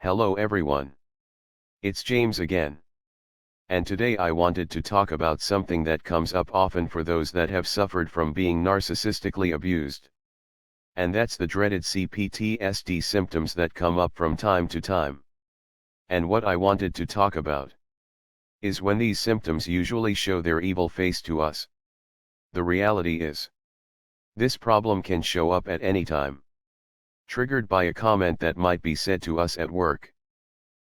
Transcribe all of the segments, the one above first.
Hello everyone. It's James again. And today I wanted to talk about something that comes up often for those that have suffered from being narcissistically abused. And that's the dreaded CPTSD symptoms that come up from time to time. And what I wanted to talk about is when these symptoms usually show their evil face to us. The reality is, this problem can show up at any time. Triggered by a comment that might be said to us at work,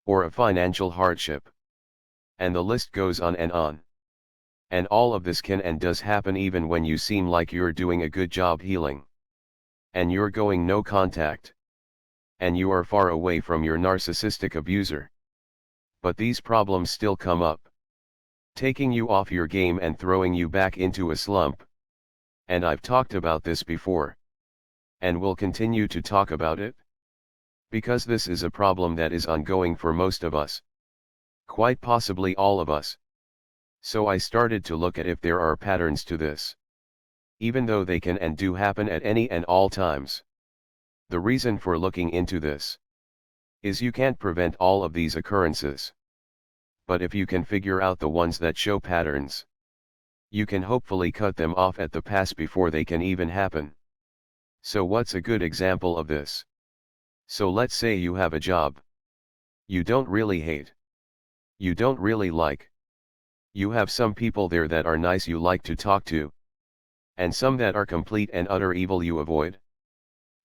or a financial hardship. And the list goes on and on. And all of this can and does happen even when you seem like you're doing a good job healing. And you're going no contact. And you are far away from your narcissistic abuser. But these problems still come up, taking you off your game and throwing you back into a slump. And I've talked about this before. And will continue to talk about it. Because this is a problem that is ongoing for most of us. Quite possibly all of us. So I started to look at if there are patterns to this. Even though they can and do happen at any and all times. The reason for looking into this is you can't prevent all of these occurrences. But if you can figure out the ones that show patterns, you can hopefully cut them off at the pass before they can even happen. So what's a good example of this? So let's say you have a job you don't really hate. You don't really like. You have some people there that are nice you like to talk to. And some that are complete and utter evil you avoid.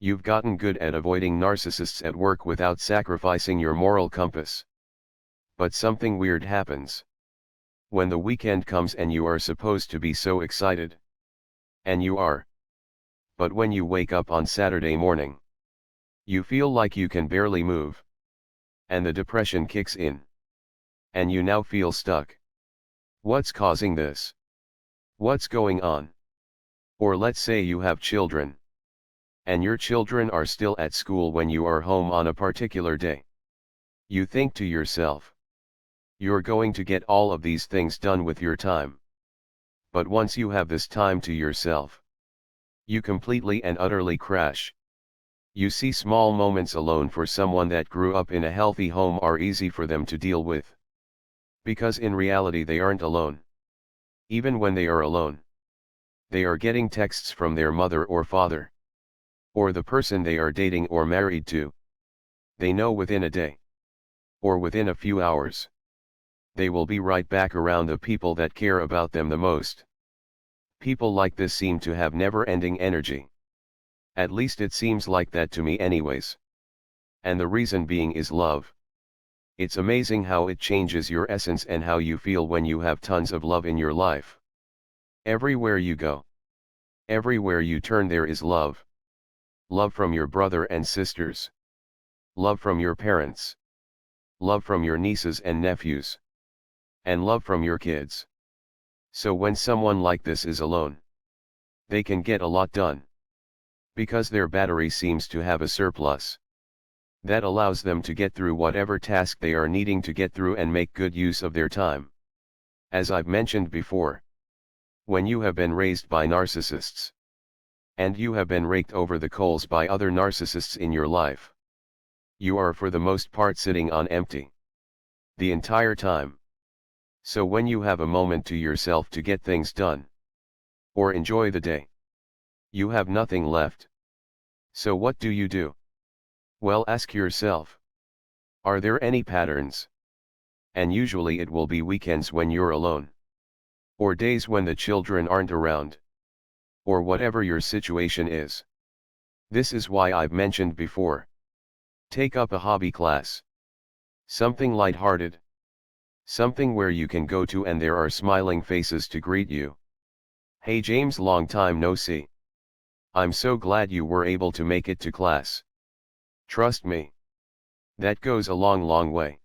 You've gotten good at avoiding narcissists at work without sacrificing your moral compass. But something weird happens. When the weekend comes and you are supposed to be so excited. And you are. But when you wake up on Saturday morning, you feel like you can barely move. And the depression kicks in. And you now feel stuck. What's causing this? What's going on? Or let's say you have children. And your children are still at school when you are home on a particular day. You think to yourself, you're going to get all of these things done with your time. But once you have this time to yourself, you completely and utterly crash. You see, small moments alone for someone that grew up in a healthy home are easy for them to deal with. Because in reality they aren't alone. Even when they are alone, they are getting texts from their mother or father. Or the person they are dating or married to. They know within a day. Or within a few hours. They will be right back around the people that care about them the most. People like this seem to have never-ending energy. At least it seems like that to me anyways. And the reason being is love. It's amazing how it changes your essence and how you feel when you have tons of love in your life. Everywhere you go. Everywhere you turn there is love. Love from your brother and sisters. Love from your parents. Love from your nieces and nephews. And love from your kids. So when someone like this is alone, they can get a lot done. Because their battery seems to have a surplus. That allows them to get through whatever task they are needing to get through and make good use of their time. As I've mentioned before, when you have been raised by narcissists, and you have been raked over the coals by other narcissists in your life, you are for the most part sitting on empty. The entire time. So when you have a moment to yourself to get things done, or enjoy the day, you have nothing left. So what do? Well, ask yourself. Are there any patterns? And usually it will be weekends when you're alone. Or days when the children aren't around. Or whatever your situation is. This is why I've mentioned before. Take up a hobby class. Something lighthearted. Something where you can go to and there are smiling faces to greet you. Hey James, long time no see. I'm so glad you were able to make it to class. Trust me. That goes a long way.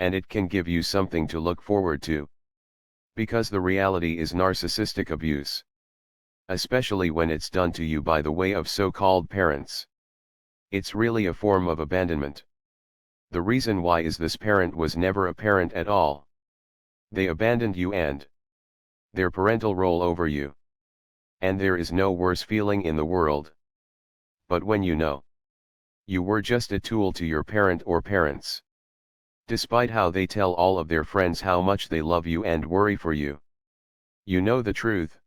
And it can give you something to look forward to. Because the reality is narcissistic abuse. Especially when it's done to you by the way of so-called parents. It's really a form of abandonment. The reason why is this parent was never a parent at all. They abandoned you and their parental role over you. And there is no worse feeling in the world. But when you know You were just a tool to your parent or parents. Despite how they tell all of their friends how much they love you and worry for you. You know the truth.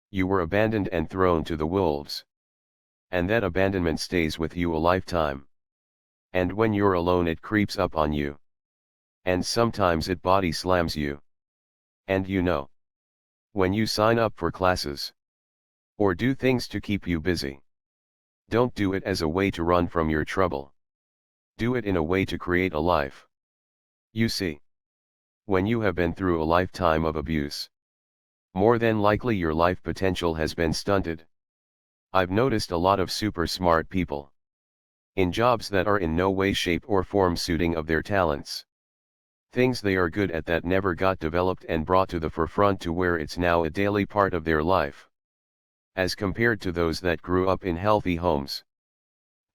You were abandoned and thrown to the wolves. And that abandonment stays with you a lifetime. And when you're alone it creeps up on you. And sometimes it body slams you. And you know. When you sign up for classes. Or do things to keep you busy. Don't do it as a way to run from your trouble. Do it in a way to create a life. You see. When you have been through a lifetime of abuse. More than likely your life potential has been stunted. I've noticed a lot of super smart people. In jobs that are in no way shape or form suiting of their talents. Things they are good at that never got developed and brought to the forefront to where it's now a daily part of their life. As compared to those that grew up in healthy homes.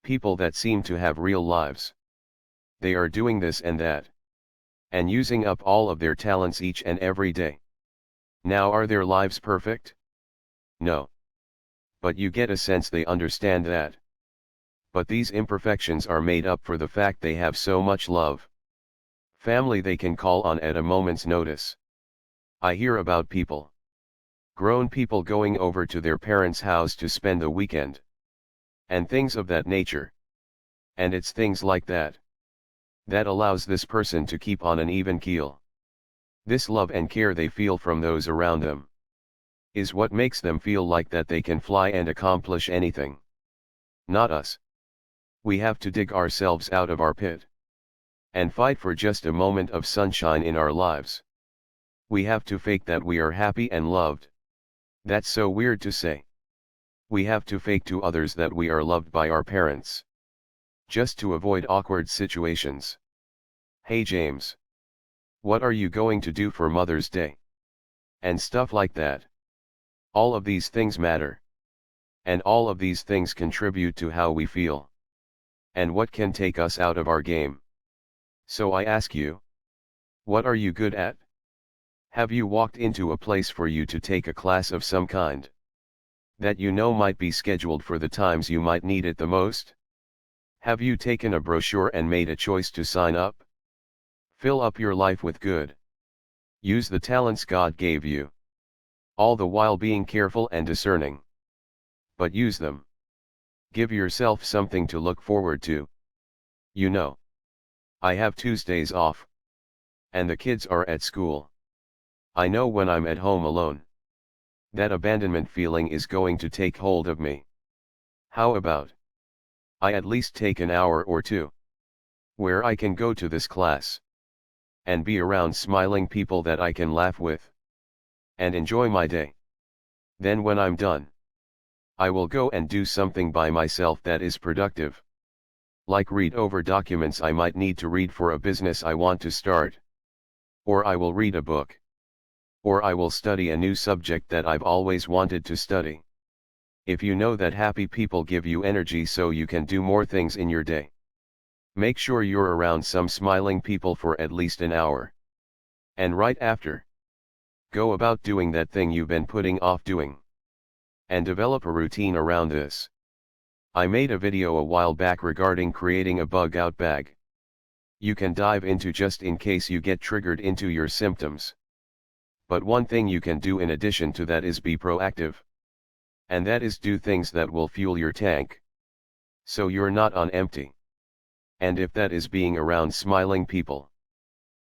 People that seem to have real lives. They are doing this and that. And using up all of their talents each and every day. Now are their lives perfect? No. But you get a sense they understand that. But these imperfections are made up for the fact they have so much love. Family they can call on at a moment's notice. I hear about people. Grown people going over to their parents' house to spend the weekend. And things of that nature. And it's things like that. That allows this person to keep on an even keel. This love and care they feel from those around them. Is what makes them feel like that they can fly and accomplish anything. Not us. We have to dig ourselves out of our pit. And fight for just a moment of sunshine in our lives. We have to fake that we are happy and loved. That's so weird to say. We have to fake to others that we are loved by our parents. Just to avoid awkward situations. Hey James. What are you going to do for Mother's Day? And stuff like that. All of these things matter. And all of these things contribute to how we feel. And what can take us out of our game. So I ask you. What are you good at? Have you walked into a place for you to take a class of some kind? That you know might be scheduled for the times you might need it the most? Have you taken a brochure and made a choice to sign up? Fill up your life with good. Use the talents God gave you. All the while being careful and discerning. But use them. Give yourself something to look forward to. You know. I have Tuesdays off. And the kids are at school. I know when I'm at home alone. That abandonment feeling is going to take hold of me. How about I at least take an hour or two. Where I can go to this class. And be around smiling people that I can laugh with. And enjoy my day. Then when I'm done. I will go and do something by myself that is productive. Like read over documents I might need to read for a business I want to start. Or I will read a book. Or I will study a new subject that I've always wanted to study. If you know that happy people give you energy so you can do more things in your day. Make sure you're around some smiling people for at least an hour. And right after. Go about doing that thing you've been putting off doing. And develop a routine around this. I made a video a while back regarding creating a bug out bag. You can dive into just in case you get triggered into your symptoms. But one thing you can do in addition to that is be proactive. And that is do things that will fuel your tank. So you're not on empty. And if that is being around smiling people.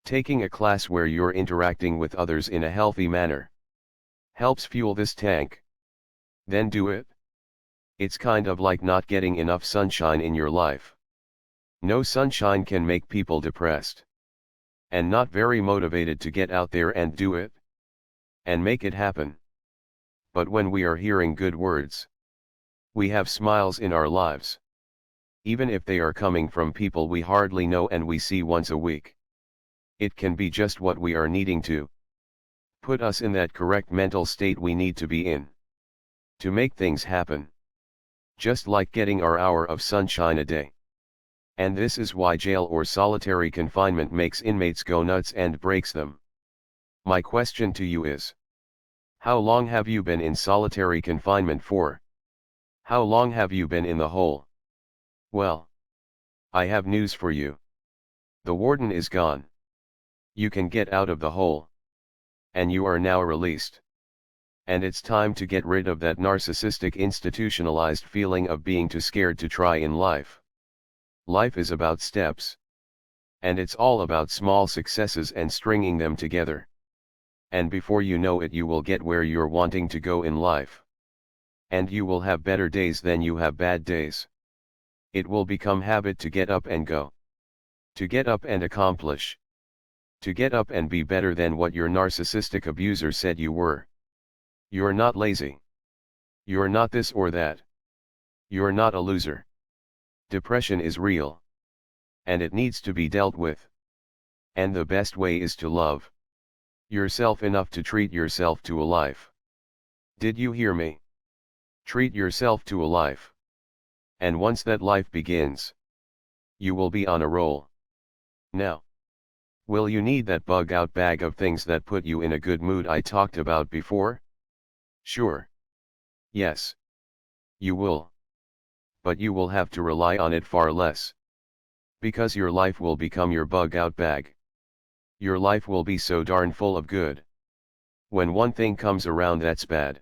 Taking a class where you're interacting with others in a healthy manner. Helps fuel this tank. Then do it. It's kind of like not getting enough sunshine in your life. No sunshine can make people depressed. And not very motivated to get out there and do it. And make it happen. But when we are hearing good words. We have smiles in our lives. Even if they are coming from people we hardly know and we see once a week. It can be just what we are needing to. Put us in that correct mental state we need to be in. To make things happen. Just like getting our hour of sunshine a day. And this is why jail or solitary confinement makes inmates go nuts and breaks them. My question to you is. How long have you been in solitary confinement for? How long have you been in the hole? Well, I have news for you. The warden is gone. You can get out of the hole. And you are now released. And it's time to get rid of that narcissistic institutionalized feeling of being too scared to try in life. Life is about steps. And it's all about small successes and stringing them together. And before you know it, you will get where you're wanting to go in life. And you will have better days than you have bad days. It will become habit to get up and go. To get up and accomplish. To get up and be better than what your narcissistic abuser said you were. You're not lazy. You're not this or that. You're not a loser. Depression is real. And it needs to be dealt with. And the best way is to love yourself enough to treat yourself to a life. Did you hear me? Treat yourself to a life. And once that life begins, you will be on a roll. Now, will you need that bug-out bag of things that put you in a good mood I talked about before? Sure. Yes. You will. But you will have to rely on it far less. Because your life will become your bug-out bag. Your life will be so darn full of good. When one thing comes around that's bad,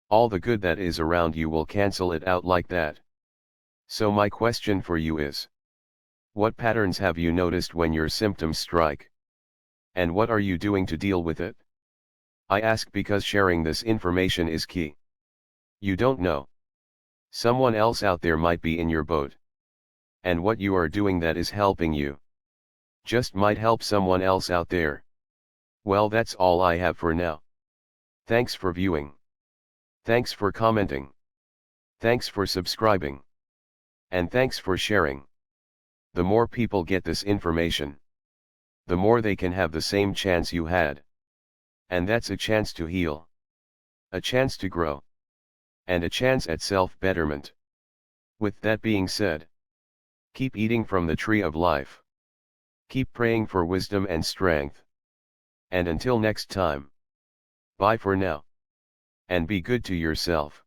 all the good that is around you will cancel it out like that. So my question for you is, what patterns have you noticed when your symptoms strike? And what are you doing to deal with it? I ask because sharing this information is key. You don't know. Someone else out there might be in your boat. And what you are doing that is helping you just might help someone else out there. Well, that's all I have for now. Thanks for viewing. Thanks for commenting. Thanks for subscribing. And thanks for sharing. The more people get this information, the more they can have the same chance you had. And that's a chance to heal. A chance to grow. And a chance at self-betterment. With that being said, keep eating from the tree of life. Keep praying for wisdom and strength. And until next time, bye for now. And be good to yourself.